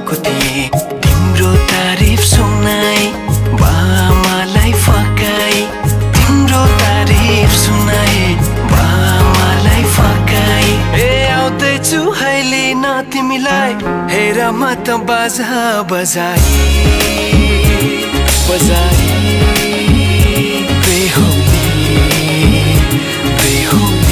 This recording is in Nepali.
मागेको थिएँ तिम्रो तारिफ सुनाई बामालाई फकाई तिम्रो तारिफ सुनाई बामालाई फकाई ए आउँदैछु अहिले न तिमीलाई हेर म त बाजा बजाई बेहुली बेहुली